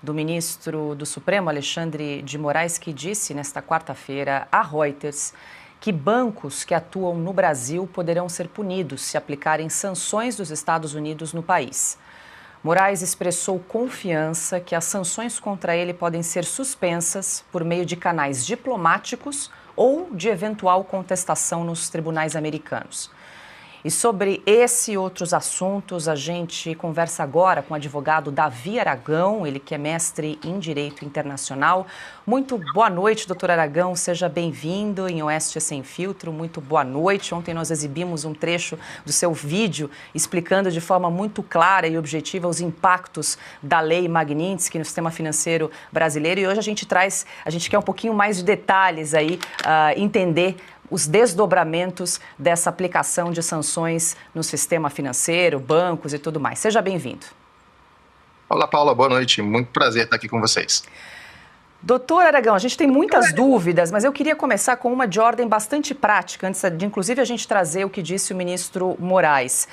do ministro do Supremo, Alexandre de Moraes, que disse nesta quarta-feira à Reuters que bancos que atuam no Brasil poderão ser punidos se aplicarem sanções dos Estados Unidos no país. Moraes expressou confiança que as sanções contra ele podem ser suspensas por meio de canais diplomáticos ou de eventual contestação nos tribunais americanos. E sobre esse e outros assuntos, a gente conversa agora com o advogado Davi Aragão, ele que é mestre em Direito Internacional. Muito boa noite, doutor Aragão, seja bem-vindo em Oeste Sem Filtro, muito boa noite. Ontem nós exibimos um trecho do seu vídeo explicando de forma muito clara e objetiva os impactos da Lei Magnitsky no sistema financeiro brasileiro. E hoje a gente quer um pouquinho mais de detalhes aí, entender os desdobramentos dessa aplicação de sanções no sistema financeiro, bancos e tudo mais. Seja bem-vindo. Olá, Paula, boa noite. Muito prazer estar aqui com vocês. Doutor Aragão, a gente tem muitas dúvidas, mas eu queria começar com uma de ordem bastante prática, antes de inclusive a gente trazer o que disse o ministro Moraes.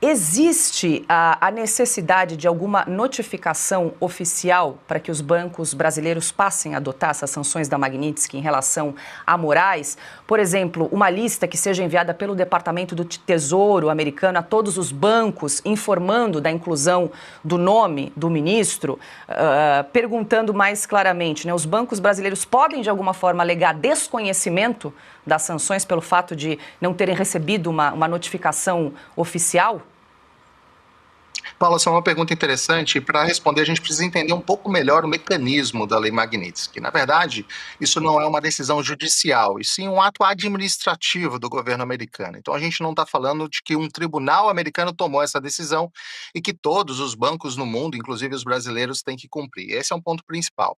Existe a necessidade de alguma notificação oficial para que os bancos brasileiros passem a adotar essas sanções da Magnitsky em relação a Moraes? Por exemplo, uma lista que seja enviada pelo Departamento do Tesouro americano a todos os bancos, informando da inclusão do nome do ministro, perguntando mais claramente, né, os bancos brasileiros podem de alguma forma alegar desconhecimento das sanções pelo fato de não terem recebido uma notificação oficial? Paula, essa é uma pergunta interessante e para responder a gente precisa entender um pouco melhor o mecanismo da Lei Magnitsky. Na verdade, isso não é uma decisão judicial, e sim um ato administrativo do governo americano. Então a gente não está falando de que um tribunal americano tomou essa decisão e que todos os bancos no mundo, inclusive os brasileiros, têm que cumprir. Esse é um ponto principal.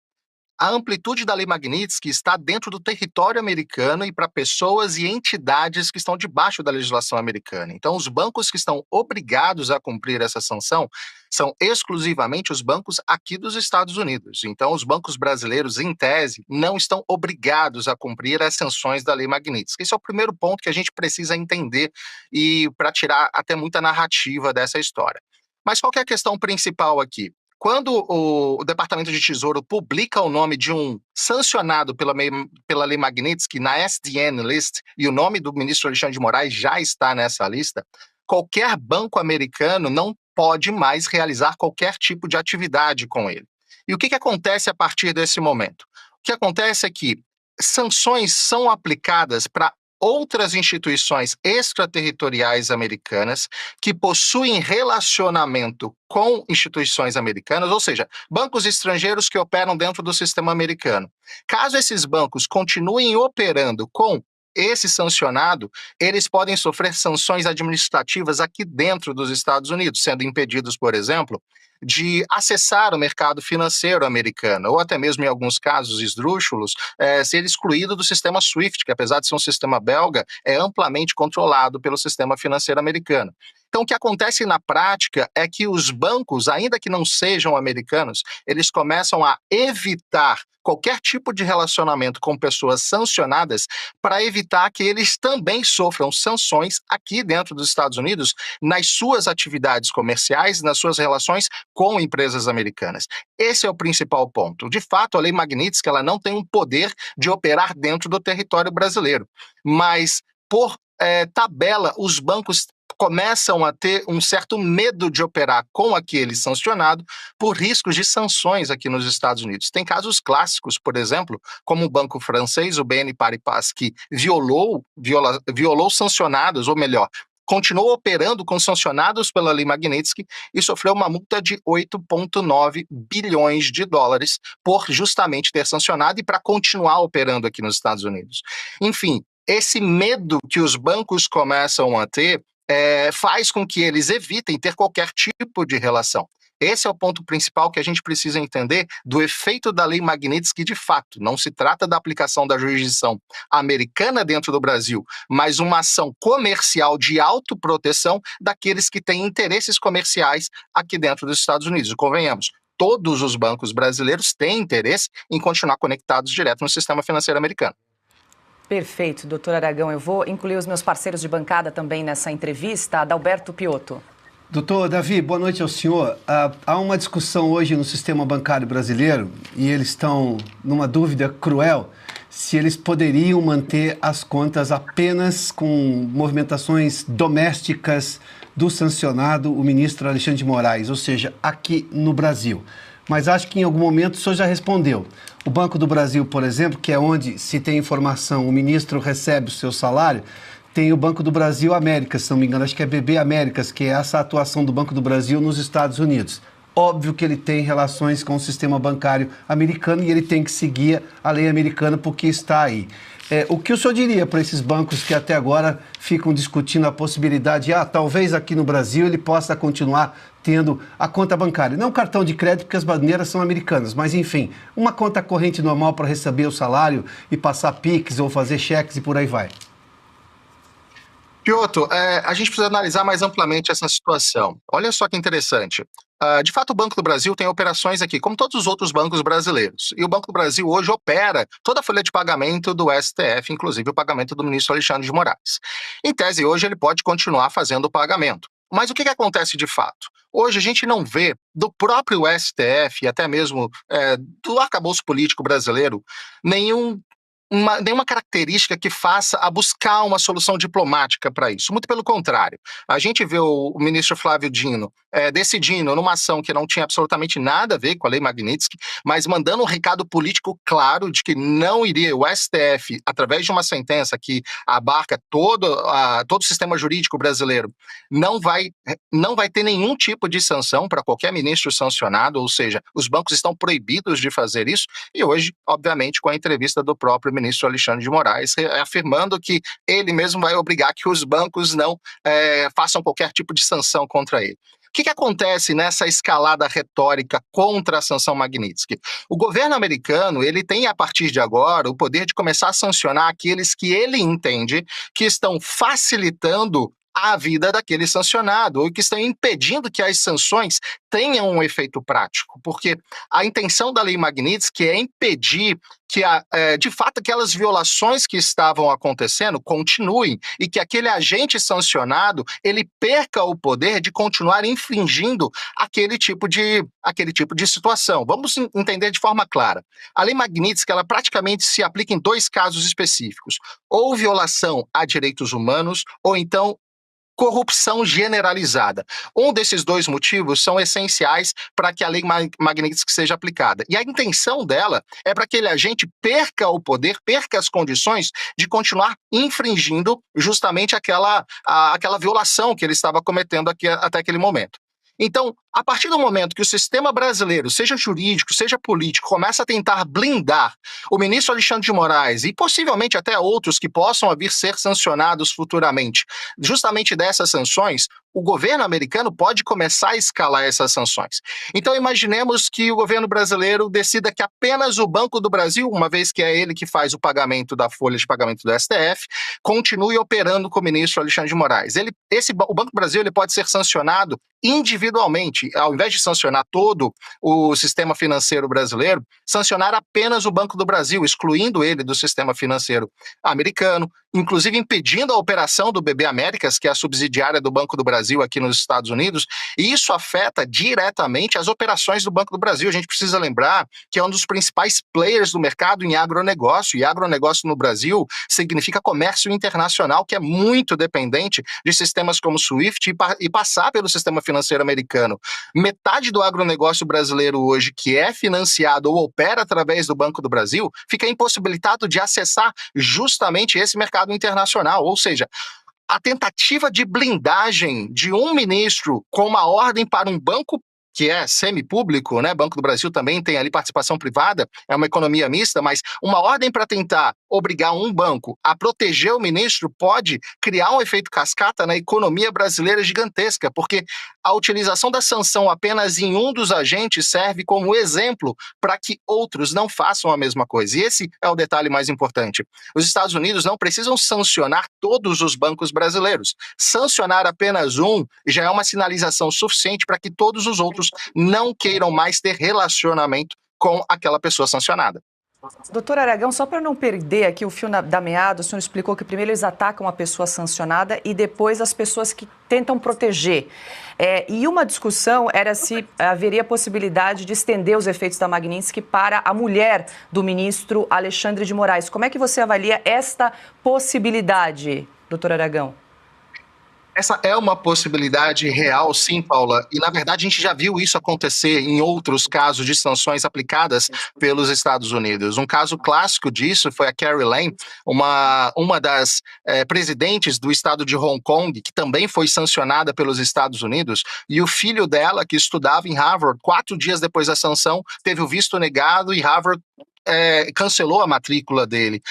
A amplitude da Lei Magnitsky está dentro do território americano e para pessoas e entidades que estão debaixo da legislação americana. Então, os bancos que estão obrigados a cumprir essa sanção são exclusivamente os bancos aqui dos Estados Unidos. Então, os bancos brasileiros, em tese, não estão obrigados a cumprir as sanções da Lei Magnitsky. Esse é o primeiro ponto que a gente precisa entender e para tirar até muita narrativa dessa história. Mas qual que é a questão principal aqui? Quando o Departamento de Tesouro publica o nome de um sancionado pela Lei Magnitsky na SDN List, e o nome do ministro Alexandre de Moraes já está nessa lista, qualquer banco americano não pode mais realizar qualquer tipo de atividade com ele. E o que acontece a partir desse momento? O que acontece é que sanções são aplicadas para outras instituições extraterritoriais americanas que possuem relacionamento com instituições americanas, ou seja, bancos estrangeiros que operam dentro do sistema americano. Caso esses bancos continuem operando com esse sancionado, eles podem sofrer sanções administrativas aqui dentro dos Estados Unidos, sendo impedidos, por exemplo, de acessar o mercado financeiro americano, ou até mesmo, em alguns casos esdrúxulos, ser excluído do sistema SWIFT, que apesar de ser um sistema belga, é amplamente controlado pelo sistema financeiro americano. Então, o que acontece na prática é que os bancos, ainda que não sejam americanos, eles começam a evitar qualquer tipo de relacionamento com pessoas sancionadas para evitar que eles também sofram sanções aqui dentro dos Estados Unidos nas suas atividades comerciais, nas suas relações com empresas americanas. Esse é o principal ponto. De fato, a Lei Magnitsky ela não tem um poder de operar dentro do território brasileiro, mas por tabela, os bancos começam a ter um certo medo de operar com aquele sancionado por riscos de sanções aqui nos Estados Unidos. Tem casos clássicos, por exemplo, como o banco francês, o BNP Paribas, que violou sancionados, ou melhor, continuou operando com sancionados pela Lei Magnitsky e sofreu uma multa de 8,9 bilhões de dólares por justamente ter sancionado e para continuar operando aqui nos Estados Unidos. Enfim, esse medo que os bancos começam a ter faz com que eles evitem ter qualquer tipo de relação. Esse é o ponto principal que a gente precisa entender do efeito da Lei Magnitsky de fato. Não se trata da aplicação da jurisdição americana dentro do Brasil, mas uma ação comercial de autoproteção daqueles que têm interesses comerciais aqui dentro dos Estados Unidos. E convenhamos, todos os bancos brasileiros têm interesse em continuar conectados direto no sistema financeiro americano. Perfeito, doutor Aragão. Eu vou incluir os meus parceiros de bancada também nessa entrevista. Adalberto Piotto. Doutor Davi, boa noite ao senhor. Há uma discussão hoje no sistema bancário brasileiro e eles estão numa dúvida cruel se eles poderiam manter as contas apenas com movimentações domésticas do sancionado, o ministro Alexandre de Moraes, ou seja, aqui no Brasil. Mas acho que em algum momento o senhor já respondeu. O Banco do Brasil, por exemplo, que é onde se tem informação, o ministro recebe o seu salário, tem o Banco do Brasil Américas, se não me engano, acho que é BB Américas, que é essa atuação do Banco do Brasil nos Estados Unidos. Óbvio que ele tem relações com o sistema bancário americano e ele tem que seguir a lei americana porque está aí. O que o senhor diria para esses bancos que até agora ficam discutindo a possibilidade de, talvez aqui no Brasil ele possa continuar tendo a conta bancária? Não cartão de crédito, porque as bandeiras são americanas, mas enfim, uma conta corrente normal para receber o salário e passar Pix ou fazer cheques e por aí vai. Piotr, a gente precisa analisar mais amplamente essa situação. Olha só que interessante. De fato, o Banco do Brasil tem operações aqui, como todos os outros bancos brasileiros. E o Banco do Brasil hoje opera toda a folha de pagamento do STF, inclusive o pagamento do ministro Alexandre de Moraes. Em tese, hoje ele pode continuar fazendo o pagamento. Mas o que acontece de fato? Hoje a gente não vê do próprio STF e até mesmo do arcabouço político brasileiro nenhuma característica que faça a buscar uma solução diplomática para isso. Muito pelo contrário. A gente vê o ministro Flávio Dino decidindo numa ação que não tinha absolutamente nada a ver com a Lei Magnitsky, mas mandando um recado político claro de que não iria o STF, através de uma sentença que abarca todo o sistema jurídico brasileiro, não vai ter nenhum tipo de sanção para qualquer ministro sancionado, ou seja, os bancos estão proibidos de fazer isso, e hoje, obviamente, com a entrevista do próprio ministro Alexandre de Moraes, afirmando que ele mesmo vai obrigar que os bancos não façam qualquer tipo de sanção contra ele. O que acontece nessa escalada retórica contra a sanção Magnitsky? O governo americano ele tem, a partir de agora, o poder de começar a sancionar aqueles que ele entende que estão facilitando a vida daquele sancionado, ou que estão impedindo que as sanções tenham um efeito prático, porque a intenção da Lei Magnitsky é impedir que, de fato, aquelas violações que estavam acontecendo continuem e que aquele agente sancionado ele perca o poder de continuar infringindo aquele tipo de situação. Vamos entender de forma clara. A Lei Magnitsky ela praticamente se aplica em dois casos específicos, ou violação a direitos humanos, ou então corrupção generalizada. Um desses dois motivos são essenciais para que a Lei Magnitsky seja aplicada. E a intenção dela é para que aquele agente perca o poder, perca as condições de continuar infringindo justamente aquela violação que ele estava cometendo até aquele momento. Então, a partir do momento que o sistema brasileiro, seja jurídico, seja político, começa a tentar blindar o ministro Alexandre de Moraes e possivelmente até outros que possam vir ser sancionados futuramente, justamente dessas sanções, o governo americano pode começar a escalar essas sanções. Então, imaginemos que o governo brasileiro decida que apenas o Banco do Brasil, uma vez que é ele que faz o pagamento da folha de pagamento do STF, continue operando com o ministro Alexandre de Moraes. O Banco do Brasil ele pode ser sancionado individualmente, ao invés de sancionar todo o sistema financeiro brasileiro, sancionar apenas o Banco do Brasil, excluindo ele do sistema financeiro americano, inclusive impedindo a operação do BB Américas, que é a subsidiária do Banco do Brasil aqui nos Estados Unidos, e isso afeta diretamente as operações do Banco do Brasil. A gente precisa lembrar que é um dos principais players do mercado em agronegócio, e agronegócio no Brasil significa comércio internacional, que é muito dependente de sistemas como o SWIFT e passar pelo sistema financeiro americano. Metade do agronegócio brasileiro hoje, que é financiado ou opera através do Banco do Brasil, fica impossibilitado de acessar justamente esse mercado internacional, ou seja, a tentativa de blindagem de um ministro com uma ordem para um banco que é semipúblico, né? Banco do Brasil também tem ali participação privada, é uma economia mista, mas uma ordem para tentar obrigar um banco a proteger o ministro pode criar um efeito cascata na economia brasileira gigantesca, porque a utilização da sanção apenas em um dos agentes serve como exemplo para que outros não façam a mesma coisa. E esse é o detalhe mais importante. Os Estados Unidos não precisam sancionar todos os bancos brasileiros. Sancionar apenas um já é uma sinalização suficiente para que todos os outros não queiram mais ter relacionamento com aquela pessoa sancionada. Doutor Aragão, só para não perder aqui o fio da meada, o senhor explicou que primeiro eles atacam a pessoa sancionada e depois as pessoas que tentam proteger. E uma discussão era se haveria possibilidade de estender os efeitos da Magnitsky para a mulher do ministro Alexandre de Moraes. Como é que você avalia esta possibilidade, doutor Aragão? Essa é uma possibilidade real, sim, Paula. E, na verdade, a gente já viu isso acontecer em outros casos de sanções aplicadas pelos Estados Unidos. Um caso clássico disso foi a Carrie Lam, uma das presidentes do estado de Hong Kong, que também foi sancionada pelos Estados Unidos, e o filho dela, que estudava em Harvard, 4 dias depois da sanção, teve o visto negado e Harvard cancelou a matrícula dele.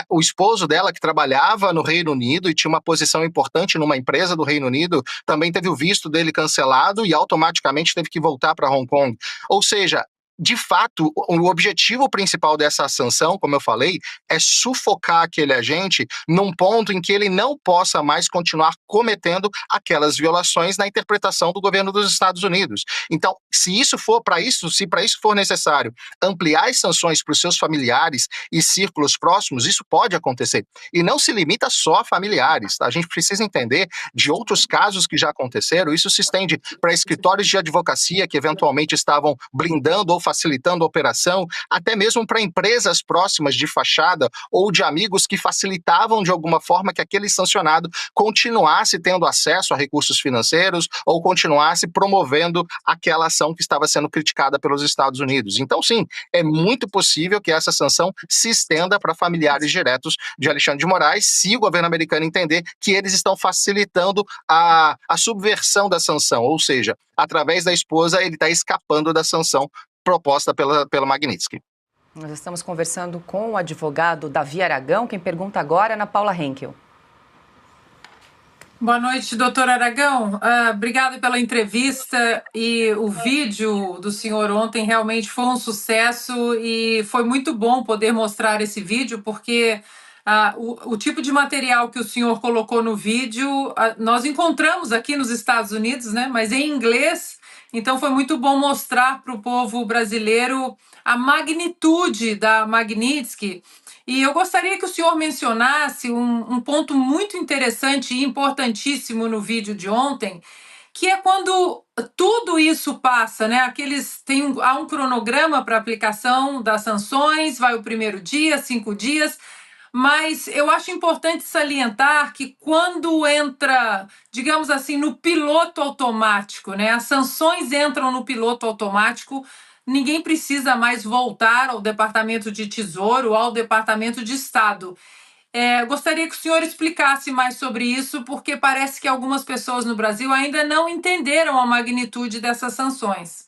O esposo dela, que trabalhava no Reino Unido e tinha uma posição importante numa empresa do Reino Unido, também teve o visto dele cancelado e automaticamente teve que voltar para Hong Kong. Ou seja, de fato, o objetivo principal dessa sanção, como eu falei, é sufocar aquele agente num ponto em que ele não possa mais continuar cometendo aquelas violações na interpretação do governo dos Estados Unidos. Então, se para isso for necessário ampliar as sanções para os seus familiares e círculos próximos, isso pode acontecer. E não se limita só a familiares, tá? A gente precisa entender de outros casos que já aconteceram, isso se estende para escritórios de advocacia que eventualmente estavam blindando ou facilitando a operação, até mesmo para empresas próximas de fachada ou de amigos que facilitavam de alguma forma que aquele sancionado continuasse tendo acesso a recursos financeiros ou continuasse promovendo aquela ação que estava sendo criticada pelos Estados Unidos. Então, sim, é muito possível que essa sanção se estenda para familiares diretos de Alexandre de Moraes, se o governo americano entender que eles estão facilitando a subversão da sanção, ou seja, através da esposa ele está escapando da sanção proposta pela Magnitsky. Nós estamos conversando com o advogado Davi Aragão. Quem pergunta agora é Ana Paula Henkel. Boa noite, doutor Aragão. Obrigada pela entrevista, e o vídeo do senhor ontem realmente foi um sucesso e foi muito bom poder mostrar esse vídeo, porque o tipo de material que o senhor colocou no vídeo nós encontramos aqui nos Estados Unidos, né? Mas em inglês. Então foi muito bom mostrar para o povo brasileiro a magnitude da Magnitsky. E eu gostaria que o senhor mencionasse um ponto muito interessante e importantíssimo no vídeo de ontem, que é quando tudo isso passa, né? Há um cronograma para aplicação das sanções, vai o primeiro dia, 5 dias, mas eu acho importante salientar que quando entra, digamos assim, no piloto automático, né? As sanções entram no piloto automático, ninguém precisa mais voltar ao Departamento de Tesouro, ao Departamento de Estado. Gostaria que o senhor explicasse mais sobre isso, porque parece que algumas pessoas no Brasil ainda não entenderam a magnitude dessas sanções.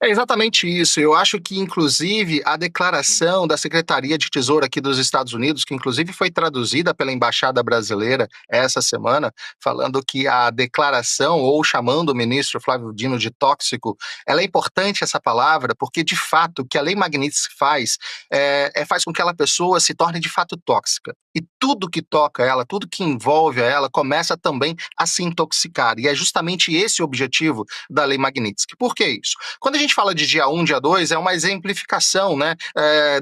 É exatamente isso. Eu acho que, inclusive, a declaração da Secretaria de Tesouro aqui dos Estados Unidos, que inclusive foi traduzida pela Embaixada Brasileira essa semana, falando que a declaração, ou chamando o ministro Flávio Dino de tóxico, ela é importante, essa palavra, porque, de fato, o que a Lei Magnitsky faz faz com que aquela pessoa se torne, de fato, tóxica. E tudo que toca ela, tudo que envolve ela, começa também a se intoxicar. E é justamente esse o objetivo da Lei Magnitsky. Por que isso? Quando a gente fala de dia 1, dia 2, é uma exemplificação, né,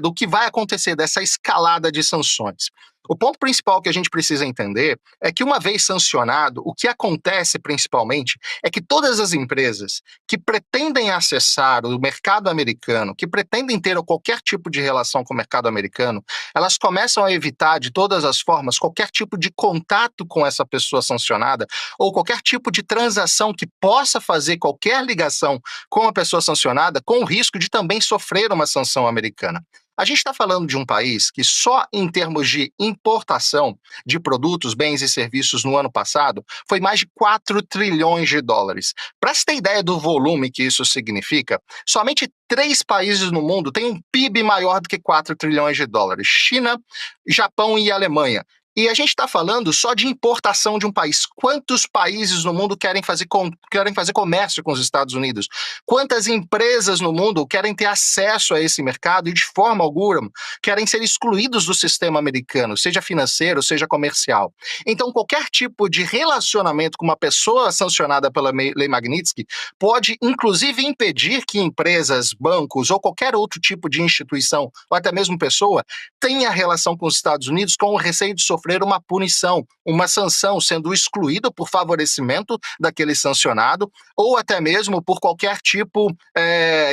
do que vai acontecer, dessa escalada de sanções. O ponto principal que a gente precisa entender é que, uma vez sancionado, o que acontece principalmente é que todas as empresas que pretendem acessar o mercado americano, que pretendem ter qualquer tipo de relação com o mercado americano, elas começam a evitar de todas as formas qualquer tipo de contato com essa pessoa sancionada ou qualquer tipo de transação que possa fazer qualquer ligação com a pessoa sancionada, com o risco de também sofrer uma sanção americana. A gente está falando de um país que só em termos de importação de produtos, bens e serviços no ano passado foi mais de 4 trilhões de dólares. Para você ter ideia do volume que isso significa, somente 3 países no mundo têm um PIB maior do que 4 trilhões de dólares: China, Japão e Alemanha. E a gente está falando só de importação de um país. Quantos países no mundo querem fazer comércio com os Estados Unidos? Quantas empresas no mundo querem ter acesso a esse mercado e, de forma alguma, querem ser excluídos do sistema americano, seja financeiro, seja comercial? Então, qualquer tipo de relacionamento com uma pessoa sancionada pela Lei Magnitsky pode, inclusive, impedir que empresas, bancos ou qualquer outro tipo de instituição, ou até mesmo pessoa, tenha relação com os Estados Unidos com o receio de sofrer sofrer uma punição, uma sanção, sendo excluído por favorecimento daquele sancionado, ou até mesmo por qualquer tipo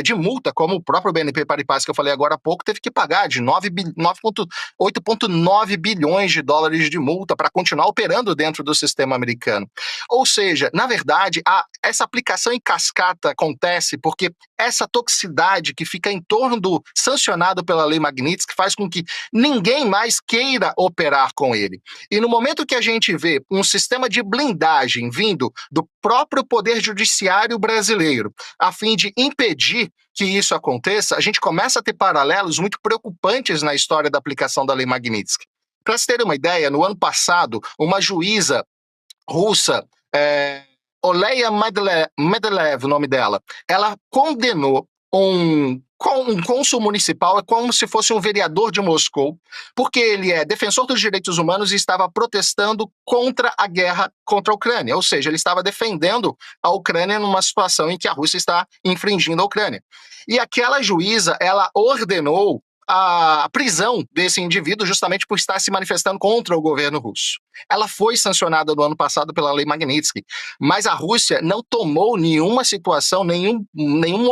de multa, como o próprio BNP Paribas, que eu falei agora há pouco, teve que pagar de 8,9 bilhões de dólares de multa para continuar operando dentro do sistema americano. Ou seja, na verdade, essa aplicação em cascata acontece porque essa toxicidade que fica em torno do sancionado pela Lei Magnitsky faz com que ninguém mais queira operar com ele. E no momento que a gente vê um sistema de blindagem vindo do próprio Poder Judiciário brasileiro, a fim de impedir que isso aconteça, a gente começa a ter paralelos muito preocupantes na história da aplicação da Lei Magnitsky. Para se ter uma ideia, no ano passado, uma juíza russa, Oleya Medelev, o nome dela, ela condenou um cônsul municipal, é como se fosse um vereador de Moscou, porque ele é defensor dos direitos humanos e estava protestando contra a guerra contra a Ucrânia, ou seja, ele estava defendendo a Ucrânia numa situação em que a Rússia está infringindo a Ucrânia. E aquela juíza, ela ordenou a prisão desse indivíduo justamente por estar se manifestando contra o governo russo. Ela foi sancionada no ano passado pela Lei Magnitsky, mas a Rússia não tomou nenhuma situação, nenhum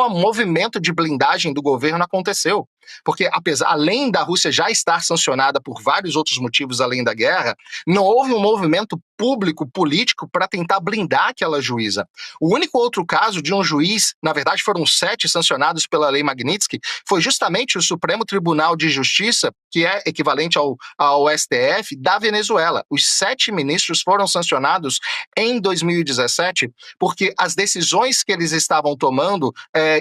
movimento de blindagem do governo aconteceu. Porque, além da Rússia já estar sancionada por vários outros motivos além da guerra, não houve um movimento público, político, para tentar blindar aquela juíza. O único outro caso de um juiz, na verdade foram 7 sancionados pela Lei Magnitsky, foi justamente o Supremo Tribunal de Justiça, que é equivalente ao STF, da Venezuela. Os 7 ministros foram sancionados em 2017 porque as decisões que eles estavam tomando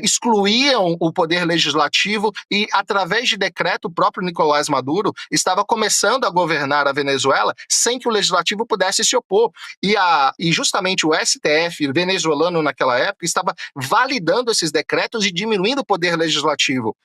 excluíam o poder legislativo e, através de decreto, o próprio Nicolás Maduro estava começando a governar a Venezuela sem que o legislativo pudesse se opor. E justamente o STF venezuelano naquela época estava validando esses decretos e diminuindo o poder legislativo.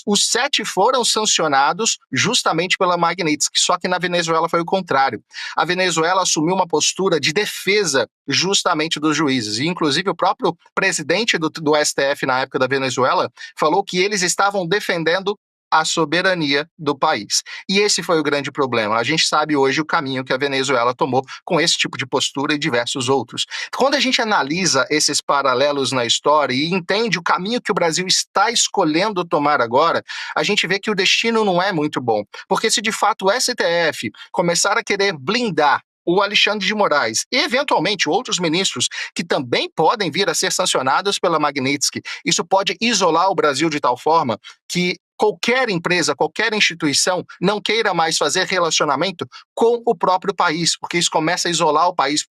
Os 7 foram sancionados justamente pela Magnitsky, só que na Venezuela foi o contrário. A Venezuela assumiu uma postura de defesa justamente dos juízes, e inclusive o próprio presidente do STF na época da Venezuela falou que eles estavam defendendo a soberania do país. E esse foi o grande problema. A gente sabe hoje o caminho que a Venezuela tomou com esse tipo de postura e diversos outros. Quando a gente analisa esses paralelos na história e entende o caminho que o Brasil está escolhendo tomar agora, a gente vê que o destino não é muito bom. Porque se de fato o STF começar a querer blindar o Alexandre de Moraes e, eventualmente, outros ministros que também podem vir a ser sancionados pela Magnitsky, isso pode isolar o Brasil de tal forma que qualquer empresa, qualquer instituição não queira mais fazer relacionamento com o próprio país, porque isso começa a isolar o país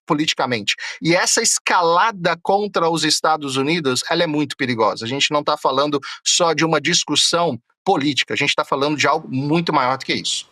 politicamente. E essa escalada contra os Estados Unidos, ela é muito perigosa. A gente não está falando só de uma discussão política, a gente está falando de algo muito maior do que isso.